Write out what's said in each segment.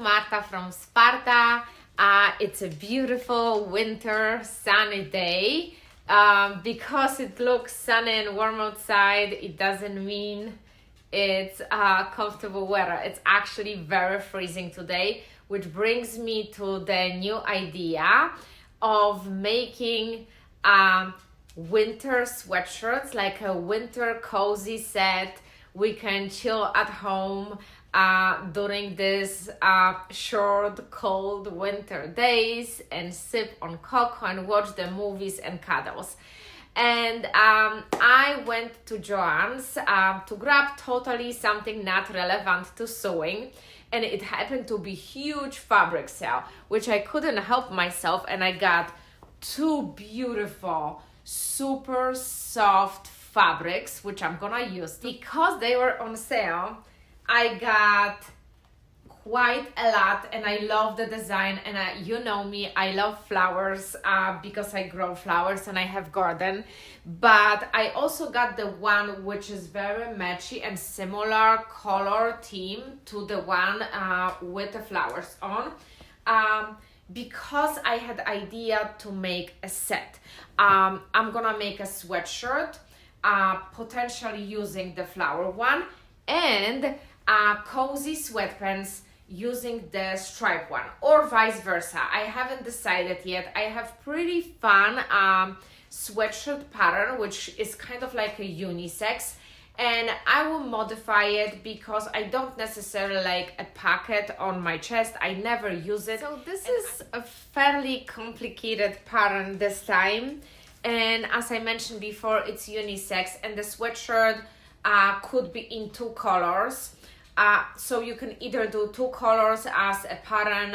Marta from Sparta. It's a beautiful winter sunny day. Because it looks sunny and warm outside, it doesn't mean it's comfortable weather. It's actually very freezing today, which brings me to the new idea of making winter sweatshirts, like a winter cozy set. We can chill at home during this short, cold winter days and sip on cocoa and watch the movies and cuddles. And I went to Joanns to grab totally something not relevant to sewing, and it happened to be huge fabric sale, which I couldn't help myself, and I got two beautiful, super soft fabrics, which I'm gonna use. Because they were on sale, I got quite a lot, and I love the design, and you know me, I love flowers because I grow flowers and I have garden. But I also got the one which is very matchy and similar color theme to the one with the flowers on, because I had idea to make a set. I'm gonna make a sweatshirt, potentially using the flower one, and cozy sweatpants using the stripe one, or vice versa. I haven't decided yet. I have pretty fun sweatshirt pattern, which is kind of like a unisex, and I will modify it because I don't necessarily like a pocket on my chest. I never use it. So this is a fairly complicated pattern this time, and as I mentioned before, it's unisex, and the sweatshirt could be in two colors. So you can either do two colors as a pattern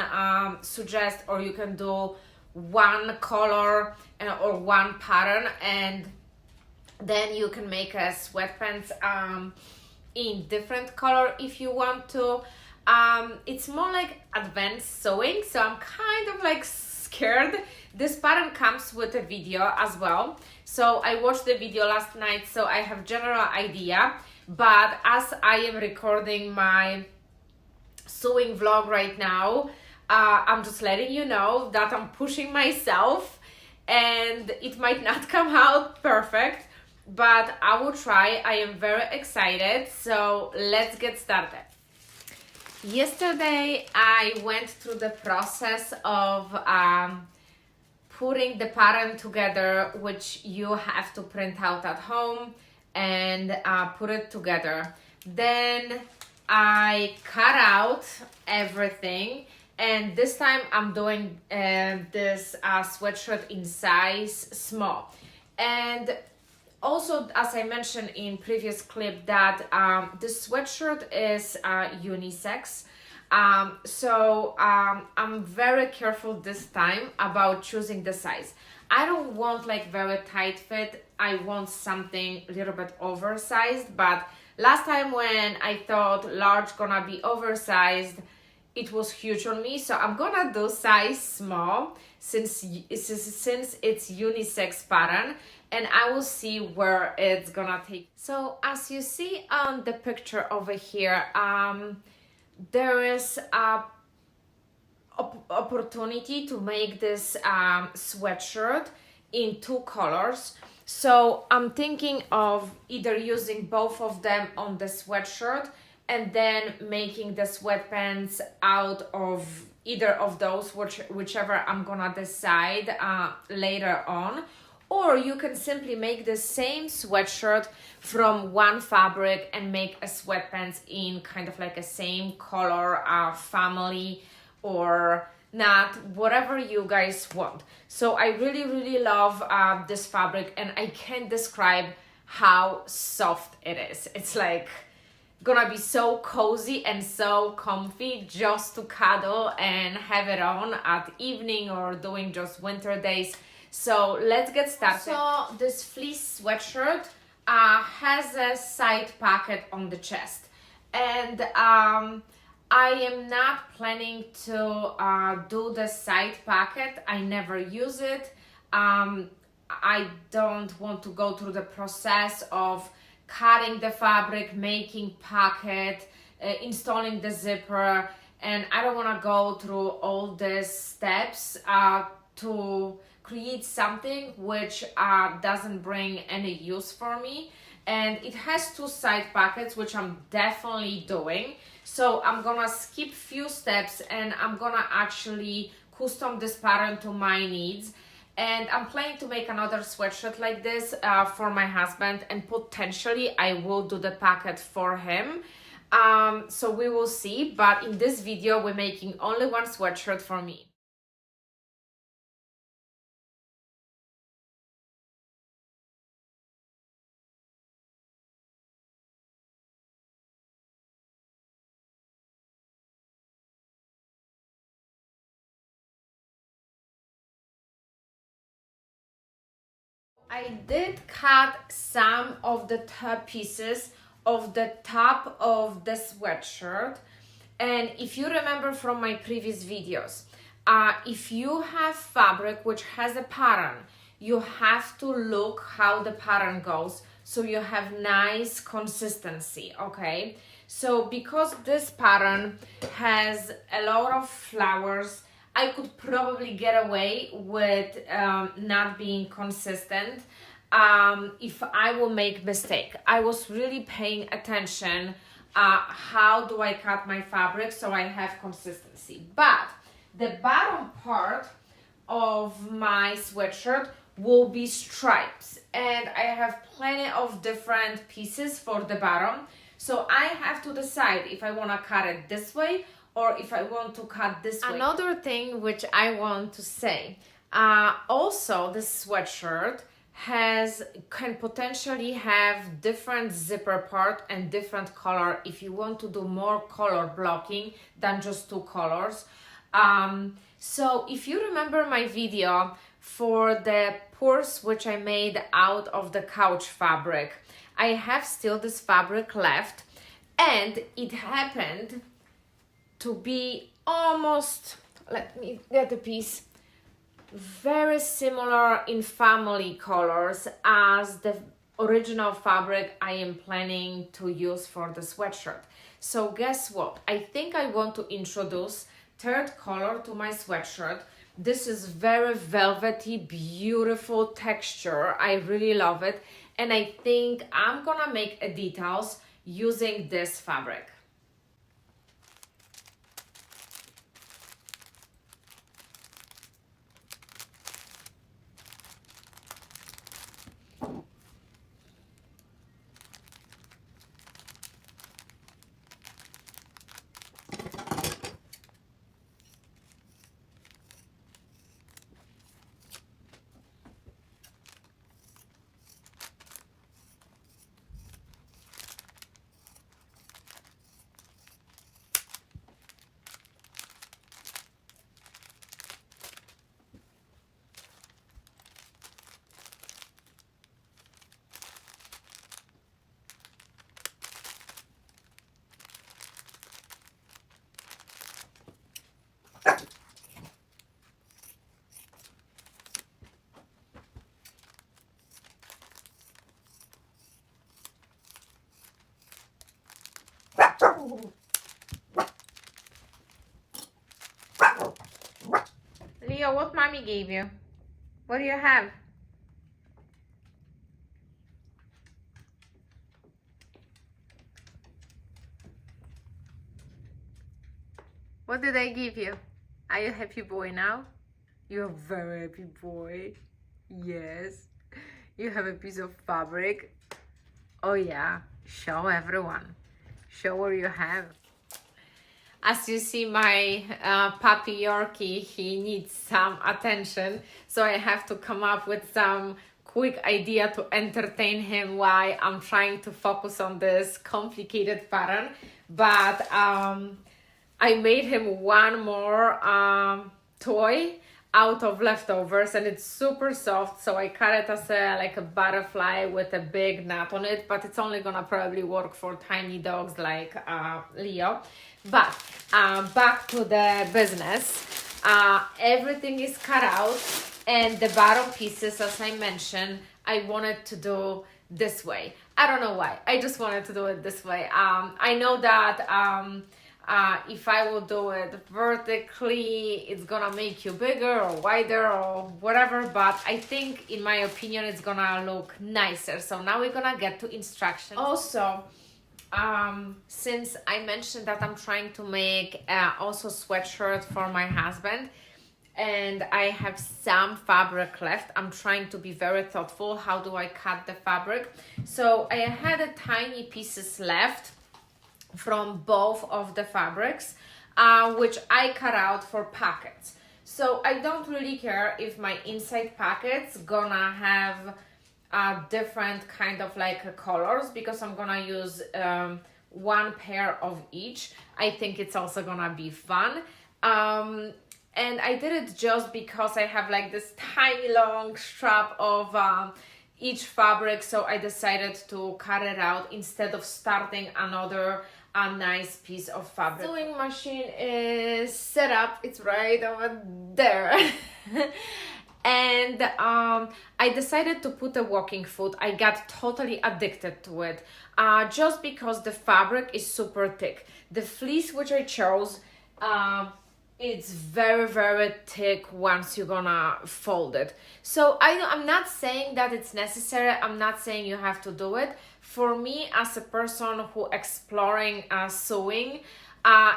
suggests, or you can do one color or one pattern, and then you can make a sweatpants in different color if you want to. It's more like advanced sewing, so I'm kind of like scared. This pattern comes with a video as well, so I watched the video last night, so I have general idea. But as I am recording my sewing vlog right now, I'm just letting you know that I'm pushing myself, and it might not come out perfect, but I will try. I am very excited, so let's get started. Yesterday I went through the process of putting the pattern together, which you have to print out at home and put it together. Then I cut out everything, and this time I'm doing this sweatshirt in size small. And also, as I mentioned in previous clip, that this sweatshirt is unisex, so I'm very careful this time about choosing the size. I don't want like very tight fit. I want something a little bit oversized, but last time when I thought large gonna be oversized, it was huge on me, so I'm gonna do size small since it's unisex pattern, and I will see where it's gonna take. So as you see on the picture over here, there is a opportunity to make this sweatshirt in two colors. So I'm thinking of either using both of them on the sweatshirt and then making the sweatpants out of either of those, whichever I'm gonna decide later on. Or you can simply make the same sweatshirt from one fabric and make a sweatpants in kind of like a same color family, or not, whatever you guys want. So I really love this fabric, and I can't describe how soft it is. It's like gonna be so cozy and so comfy just to cuddle and have it on at evening or doing just winter days. So let's get started. So this fleece sweatshirt has a side pocket on the chest, and I am not planning to do the side pocket. I never use it. I don't want to go through the process of cutting the fabric, making pocket, installing the zipper, and I don't want to go through all these steps to create something which doesn't bring any use for me. And it has two side pockets, which I'm definitely doing. So I'm gonna skip few steps and I'm gonna actually custom this pattern to my needs. And I'm planning to make another sweatshirt like this for my husband, and potentially I will do the pocket for him. So we will see, but in this video we're making only one sweatshirt for me. I did cut some of the top pieces of the top of the sweatshirt, and if you remember from my previous videos, if you have fabric which has a pattern, you have to look how the pattern goes so you have nice consistency, okay? So because this pattern has a lot of flowers, I could probably get away with not being consistent if I will make mistake. I was really paying attention how do I cut my fabric so I have consistency. But the bottom part of my sweatshirt will be stripes, and I have plenty of different pieces for the bottom. So I have to decide if I want to cut it this way or if I want to cut this way. Another thing which I want to say, also this sweatshirt can potentially have different zipper part and different color if you want to do more color blocking than just two colors. So if you remember my video for the purse which I made out of the couch fabric, I have still this fabric left, and it happened to be almost, let me get a piece, very similar in family colors as the original fabric I am planning to use for the sweatshirt. So guess what? I think I want to introduce third color to my sweatshirt. This is very velvety, beautiful texture. I really love it. And I think I'm gonna make a details using this fabric. Leo, what mommy gave you? What do you have? What did I give you? Are you a happy boy now? You're a very happy boy. Yes. You have a piece of fabric. Oh yeah. Show everyone. Show what you have. As you see, my puppy Yorkie, he needs some attention. So I have to come up with some quick idea to entertain him while I'm trying to focus on this complicated pattern. But I made him one more toy out of leftovers, and it's super soft, so I cut it as like a butterfly with a big knot on it, but it's only gonna probably work for tiny dogs like Leo. But back to the business. Everything is cut out, and the bottom pieces, as I mentioned, I wanted to do this way. I don't know why, I just wanted to do it this way. I know that If I will do it vertically, it's gonna make you bigger or wider or whatever, but I think, in my opinion, it's gonna look nicer. So now we're gonna get to instructions. Also, since I mentioned that I'm trying to make also sweatshirt for my husband, and I have some fabric left, I'm trying to be very thoughtful. How do I cut the fabric? So I had a tiny pieces left from both of the fabrics, which I cut out for pockets. So I don't really care if my inside pockets gonna have different kind of like colors, because I'm gonna use one pair of each. I think it's also gonna be fun. And I did it just because I have like this tiny long strap of each fabric, so I decided to cut it out instead of starting another nice piece of fabric. Sewing machine is set up, it's right over there. And I decided to put a walking foot. I got totally addicted to it just because the fabric is super thick. The fleece which I chose, it's very, very thick once you're gonna fold it. So I'm not saying that it's necessary. I'm not saying you have to do it. For me, as a person who exploring sewing,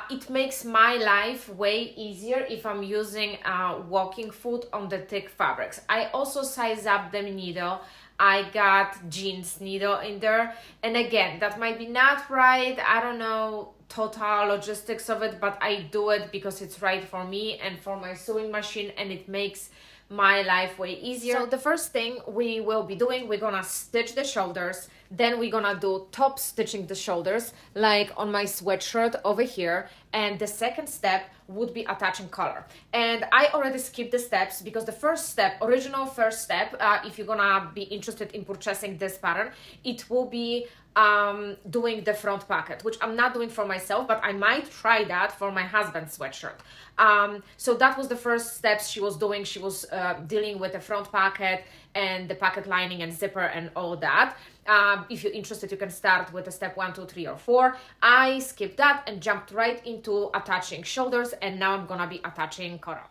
it makes my life way easier if I'm using a walking foot on the thick fabrics. I also size up the needle. I got jeans needle in there, and again, that might be not right. I don't know total logistics of it, but I do it because it's right for me and for my sewing machine, and it makes my life way easier. So the first thing we will be doing, we're gonna stitch the shoulders, then we're gonna do top stitching the shoulders like on my sweatshirt over here, and the second step would be attaching collar. And I already skipped the steps because the first step, original first step, if you're gonna be interested in purchasing this pattern, it will be doing the front pocket, which I'm not doing for myself, but I might try that for my husband's sweatshirt. So that was the first steps she was doing. She was dealing with the front pocket and the pocket lining and zipper and all that. If you're interested, you can start with a step 1, 2, 3, or 4. I skipped that and jumped right into attaching shoulders, and now I'm gonna be attaching collar.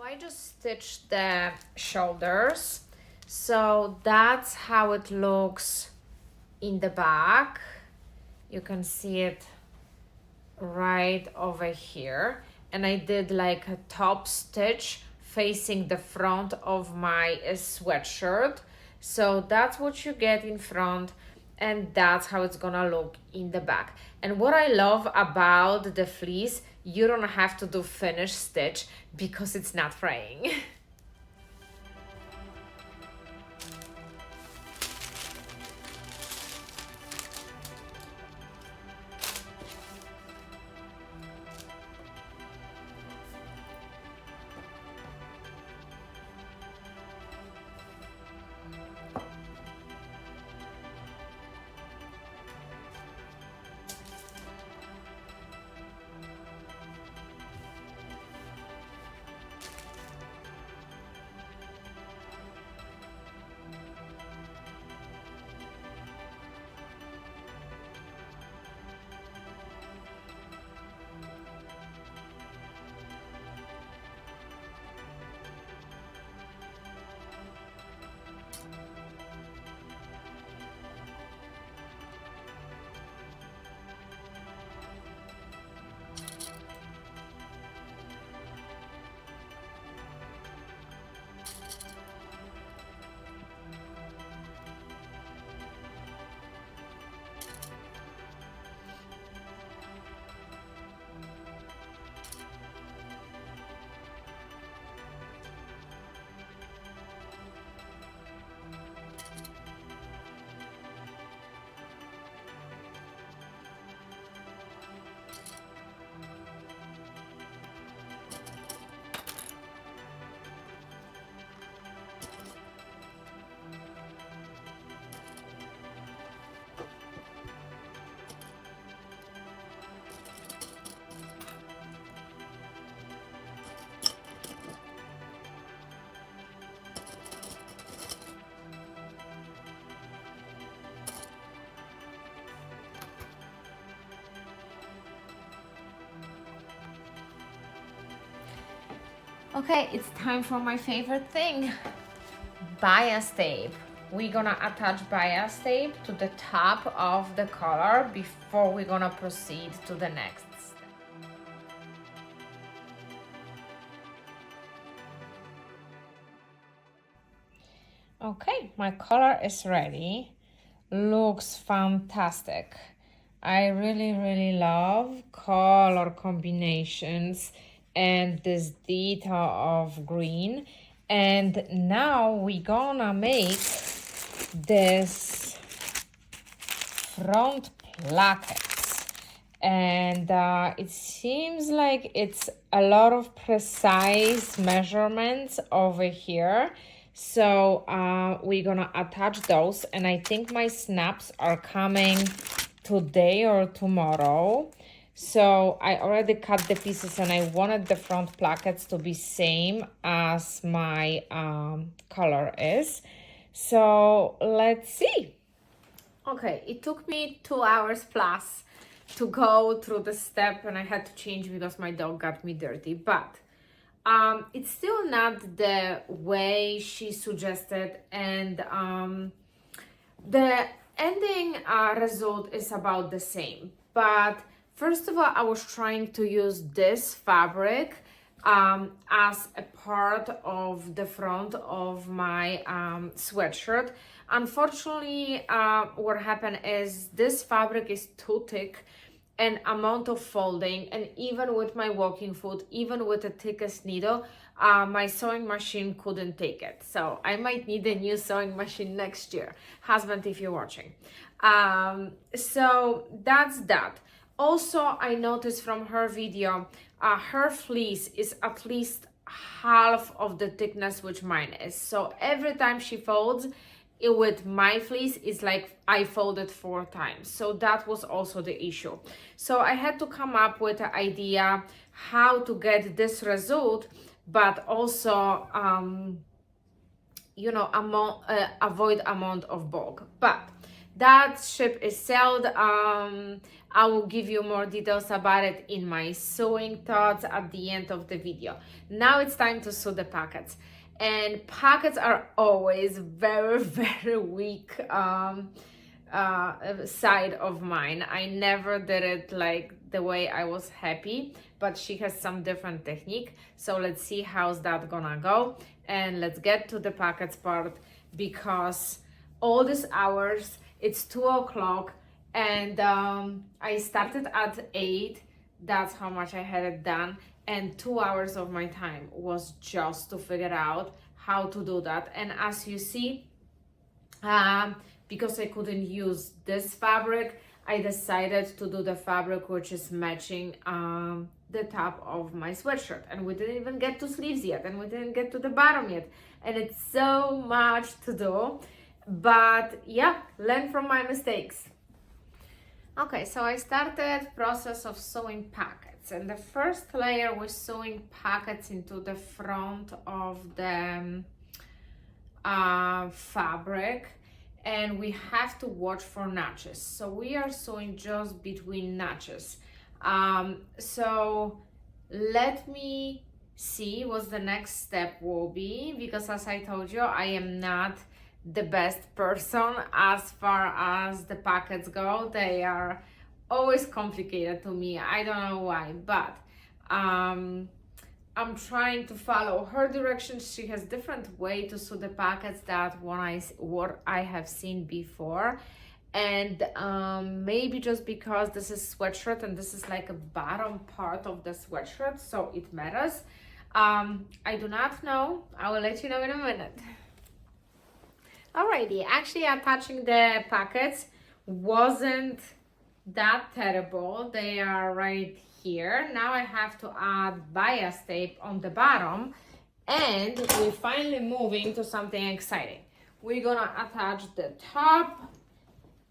I just stitched the shoulders, so that's how it looks in the back. You can see it right over here, and I did like a top stitch facing the front of my sweatshirt. So that's what you get in front, and that's how it's gonna look in the back. And what I love about the fleece, you don't have to do finish stitch because it's not fraying. Okay, it's time for my favorite thing, bias tape. We're gonna attach bias tape to the top of the collar before we're gonna proceed to the next step. Okay, my collar is ready. Looks fantastic. I really love color combinations and this detail of green. And now we're gonna make this front plackets. And it seems like it's a lot of precise measurements over here. So we're gonna attach those, and I think my snaps are coming today or tomorrow. So I already cut the pieces, and I wanted the front plackets to be same as my color is. So let's see. Okay, it took me 2 hours plus to go through the step, and I had to change because my dog got me dirty, but it's still not the way she suggested, and the ending result is about the same. But first of all, I was trying to use this fabric as a part of the front of my sweatshirt. Unfortunately, what happened is this fabric is too thick, and amount of folding, and even with my walking foot, even with the thickest needle, my sewing machine couldn't take it. So I might need a new sewing machine next year. Husband, if you're watching. So that's that. Also, I noticed from her video, her fleece is at least half of the thickness which mine is. So every time she folds, it with my fleece is like I folded 4 times. So that was also the issue. So I had to come up with an idea how to get this result, but also you know, avoid amount of bulk. But that ship is sailed. I will give you more details about it in my sewing thoughts at the end of the video. Now it's time to sew the pockets. And pockets are always very weak side of mine. I never did it like the way I was happy, but she has some different technique. So let's see how's that gonna go, and let's get to the pockets part, because all these hours, it's 2 o'clock, and I started at 8. That's how much I had it done, and 2 hours of my time was just to figure out how to do that. And as you see, because I couldn't use this fabric, I decided to do the fabric which is matching the top of my sweatshirt. And we didn't even get to sleeves yet, and we didn't get to the bottom yet, and it's so much to do. But yeah, learn from my mistakes. Okay, so I started process of sewing pockets, and the first layer was sewing pockets into the front of the fabric, and we have to watch for notches. So we are sewing just between notches. So let me see what the next step will be, because as I told you, I am not the best person as far as the pockets go. They are always complicated to me. I don't know why, but I'm trying to follow her directions. She has different way to sew the pockets that what I have seen before. And maybe just because this is sweatshirt and this is like a bottom part of the sweatshirt, so it matters. I do not know. I will let you know in a minute. Alrighty, actually attaching the pockets wasn't that terrible. They are right here. Now I have to add bias tape on the bottom, and we're finally moving to something exciting. We're gonna attach the top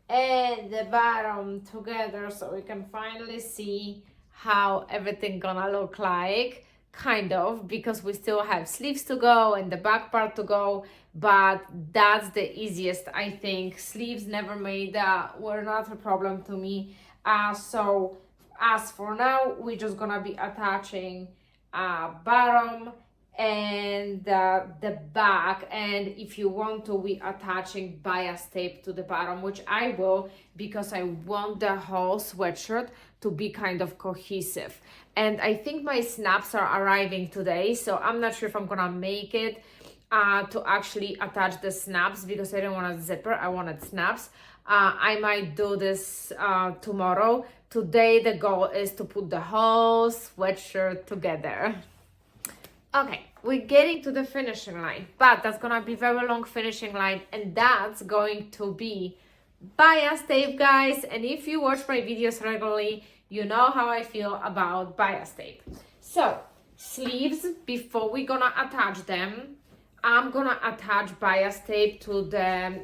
and the bottom together so we can finally see how everything gonna look like, kind of, because we still have sleeves to go and the back part to go, but that's the easiest, I think. Sleeves never were not a problem to me. So as for now, we're just gonna be attaching bottom and the back, and if you want to, we attaching bias tape to the bottom, which I will, because I want the whole sweatshirt to be kind of cohesive. And I think my snaps are arriving today, so I'm not sure if I'm gonna make it to actually attach the snaps, because I don't want a zipper, I wanted snaps. I might do this tomorrow. Today the goal is to put the whole sweatshirt together. Okay, we're getting to the finishing line, but that's gonna be very long finishing line, and that's going to be bias tape, guys. And if you watch my videos regularly, you know how I feel about bias tape. So sleeves, before we're gonna attach them, I'm gonna attach bias tape to the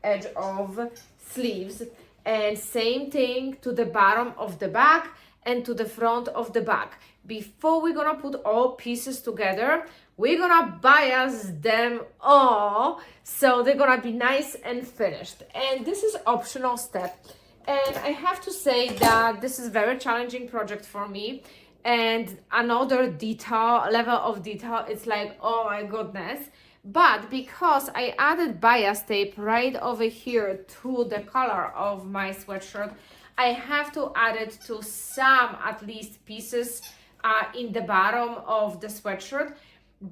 edge of sleeves, and same thing to the bottom of the back and to the front of the back. Before we're gonna put all pieces together, we're gonna bias them all so they're gonna be nice and finished. And this is optional step. And I have to say that this is very challenging project for me. And another detail, level of detail, it's like, oh my goodness. But because I added bias tape right over here to the color of my sweatshirt, I have to add it to some, at least, pieces in the bottom of the sweatshirt,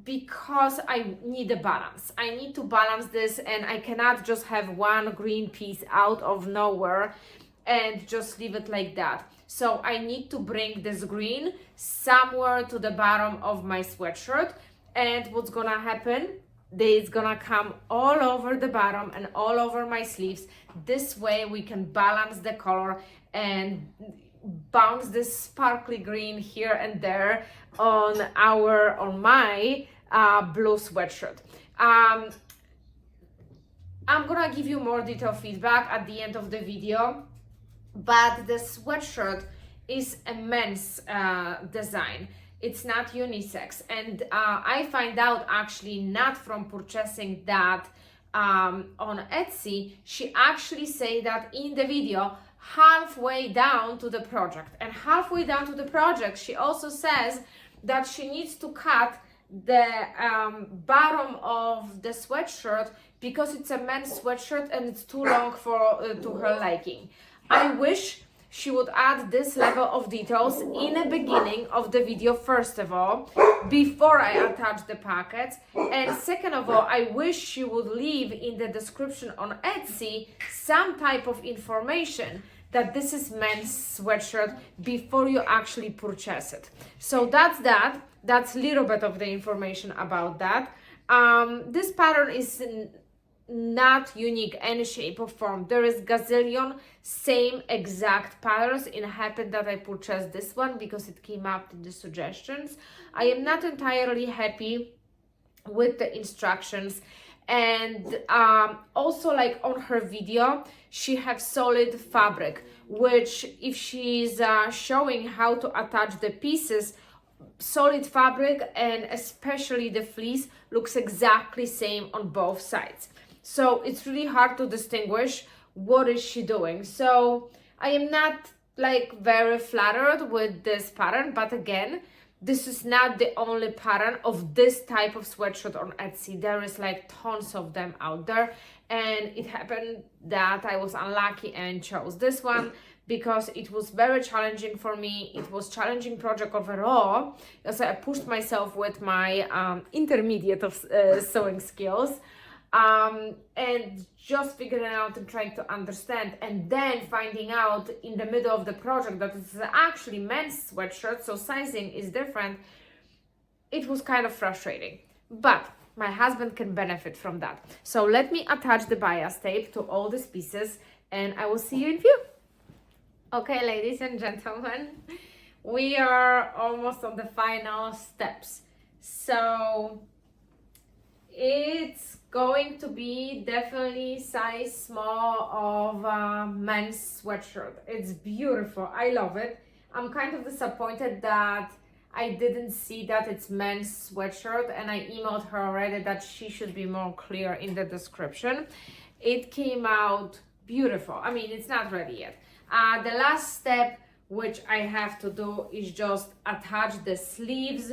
because I need a balance. I need to balance this, and I cannot just have one green piece out of nowhere and just leave it like that. So I need to bring this green somewhere to the bottom of my sweatshirt, and what's gonna happen, it's gonna come all over the bottom and all over my sleeves. This way we can balance the color and bounce this sparkly green here and there on my blue sweatshirt. I'm gonna give you more detailed feedback at the end of the video, but the sweatshirt is a men's design. It's not unisex, and I find out actually not from purchasing that on Etsy. She actually say that in the video halfway down to the project, and halfway down to the project she also says that she needs to cut the bottom of the sweatshirt because it's a men's sweatshirt and it's too long for to her liking. I wish she would add this level of details in the beginning of the video, first of all, before I attach the packets. And second of all, I wish she would leave in the description on Etsy some type of information that this is men's sweatshirt before you actually purchase it. So that's that. That's a little bit of the information about that. This pattern is not unique any shape or form. There is gazillion same exact patterns. It happened that I purchased this one because it came up in the suggestions. I am not entirely happy with the instructions, and also, like on her video, she has solid fabric, which if she's showing how to attach the pieces, solid fabric and especially the fleece looks exactly same on both sides. So it's really hard to distinguish what is she doing. So I am not like very flattered with this pattern, but again, this is not the only pattern of this type of sweatshirt on Etsy. There is like tons of them out there, and it happened that I was unlucky and chose this one because it was very challenging for me. It was challenging project overall because I pushed myself with my intermediate of sewing skills. And just figuring out and trying to understand, and then finding out in the middle of the project that it's actually men's sweatshirt, so sizing is different. It was kind of frustrating, but my husband can benefit from that. So let me attach the bias tape to all these pieces, and I will see you in view. Okay, ladies and gentlemen, we are almost on the final steps. So it's going to be definitely size small of a men's sweatshirt. It's beautiful. I love it. I'm kind of disappointed that I didn't see that it's men's sweatshirt, and I emailed her already that she should be more clear in the description. It came out beautiful. I mean, it's not ready yet. The last step which I have to do is just attach the sleeves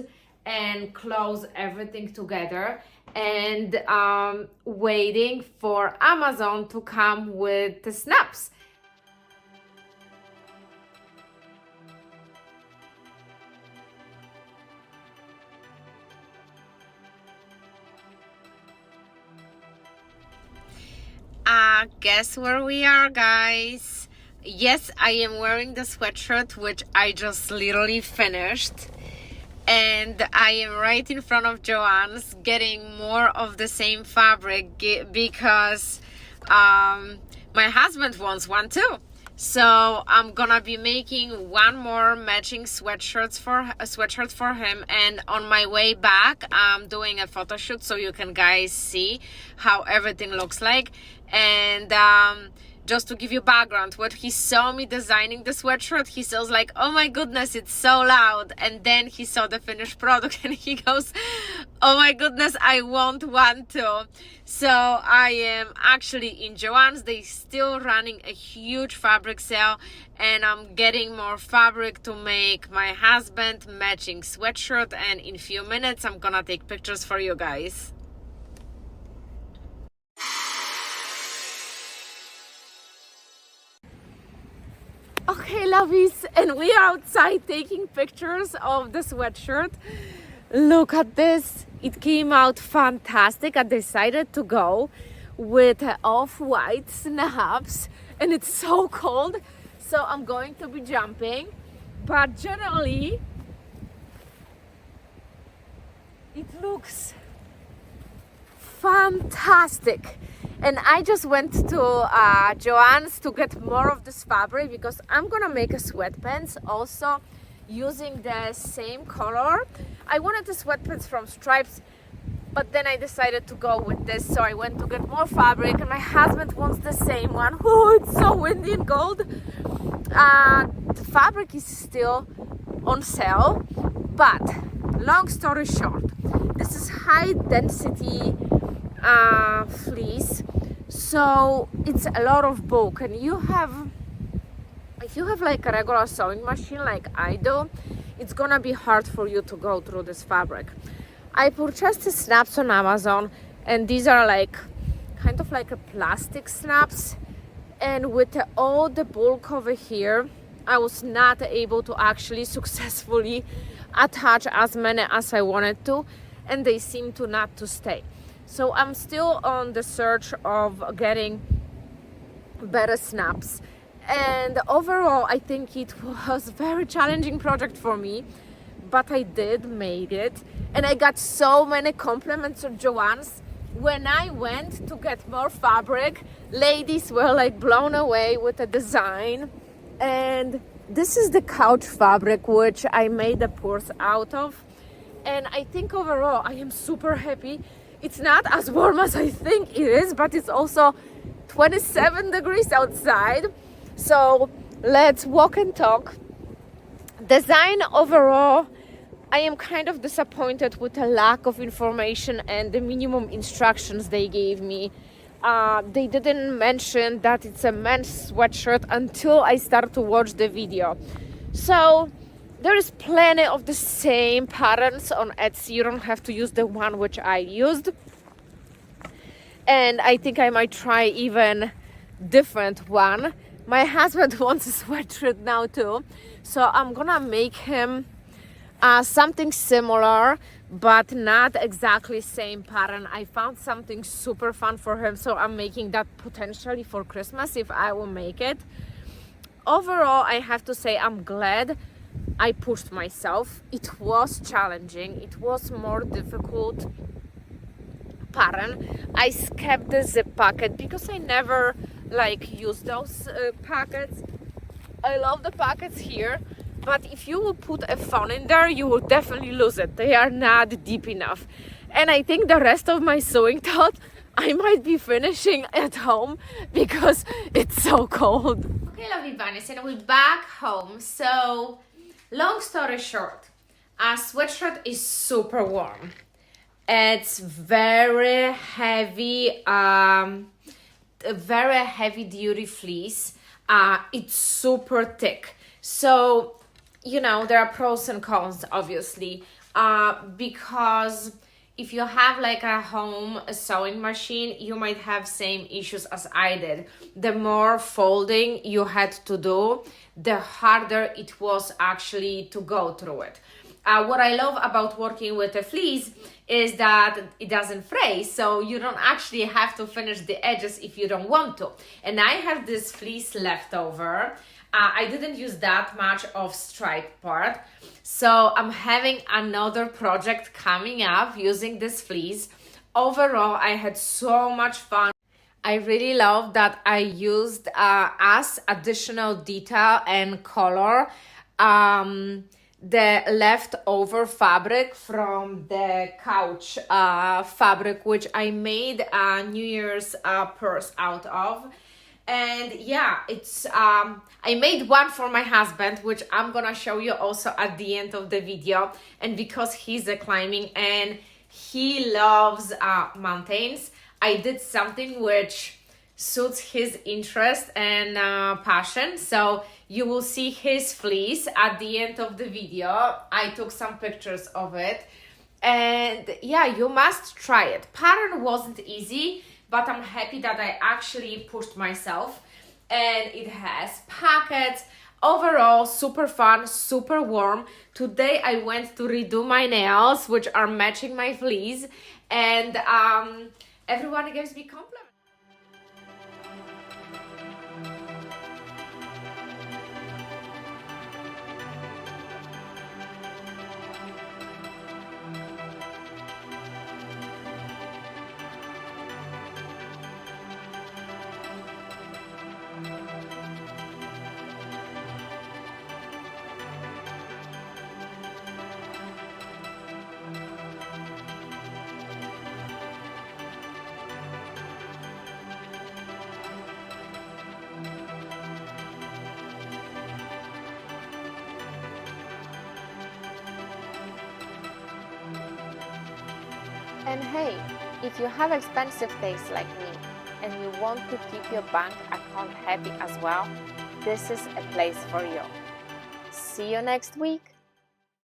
and close everything together, and waiting for Amazon to come with the snaps. Guess where we are, guys? Yes, I am wearing the sweatshirt, which I just literally finished. And I am right in front of Joanns getting more of the same fabric because my husband wants one too. So I'm gonna be making one more matching sweatshirt for him, and on my way back I'm doing a photo shoot so you can guys see how everything looks like. And just to give you background, when he saw me designing the sweatshirt, he says like, oh my goodness, it's so loud. And then he saw the finished product and he goes, oh my goodness, I want one too. So I am actually in Joanns. They still running a huge fabric sale, and I'm getting more fabric to make my husband matching sweatshirt, and in a few minutes I'm gonna take pictures for you guys. Okay, lovies, and we are outside taking pictures of the sweatshirt. Look at this. It came out fantastic. I decided to go with off-white snaps, and it's so cold, so I'm going to be jumping. But generally, it looks fantastic. And I just went to Joanns to get more of this fabric because I'm gonna make a sweatpants also using the same color. I wanted the sweatpants from Stripes, but then I decided to go with this, so I went to get more fabric, and my husband wants the same one. Oh, it's so windy and cold. The fabric is still on sale, but long story short, this is high density fleece, so it's a lot of bulk, and if you have like a regular sewing machine like I do, it's gonna be hard for you to go through this fabric. I purchased the snaps on Amazon, and these are like kind of like a plastic snaps, and with all the bulk over here, I was not able to actually successfully attach as many as I wanted to, and they seem to not to stay. So I'm still on the search of getting better snaps. And overall, I think it was a very challenging project for me, but I did make it. And I got so many compliments on Joanns. When I went to get more fabric, ladies were like blown away with the design. And this is the couch fabric, which I made the purse out of. And I think overall, I am super happy. It's not as warm as I think it is, but it's also 27 degrees outside. So let's walk and talk. Design overall, I am kind of disappointed with the lack of information and the minimum instructions they gave me. They didn't mention that it's a men's sweatshirt until I started to watch the video. So there is plenty of the same patterns on Etsy. You don't have to use the one which I used. And I think I might try even different one. My husband wants a sweatshirt now too. So I'm gonna make him something similar, but not exactly same pattern. I found something super fun for him, so I'm making that potentially for Christmas if I will make it. Overall, I have to say I'm glad I pushed myself. It was challenging. It was more difficult pattern. I kept the zip pocket because I never use those pockets. I love the pockets here, but if you will put a phone in there, you will definitely lose it. They are not deep enough. And I think the rest of my sewing thought I might be finishing at home because it's so cold. Okay, lovely bunnies, and we're back home. So long story short, our sweatshirt is super warm. It's very heavy, very heavy duty fleece. It's super thick. So, there are pros and cons, obviously. because if you have like a home sewing machine, you might have same issues as I did. The more folding you had to do, the harder it was actually to go through it. What I love about working with a fleece is that it doesn't fray, so you don't actually have to finish the edges if you don't want to. And I have this fleece left over. I didn't use that much of stripe part, so I'm having another project coming up using this fleece. Overall, I had so much fun. I really love that I used as additional detail and color the leftover fabric from the couch fabric, which I made a New Year's purse out of. And yeah, it's I made one for my husband, which I'm gonna show you also at the end of the video. And because he's a climbing and he loves mountains, I did something which suits his interest and passion. So you will see his fleece at the end of the video. I took some pictures of it, and yeah, you must try it. Pattern wasn't easy, but I'm happy that I actually pushed myself. And it has pockets. Overall, super fun, super warm. Today I went to redo my nails, which are matching my fleece, and everyone gives me compliments. And hey, if you have expensive tastes like me and you want to keep your bank account happy as well, this is a place for you. See you next week.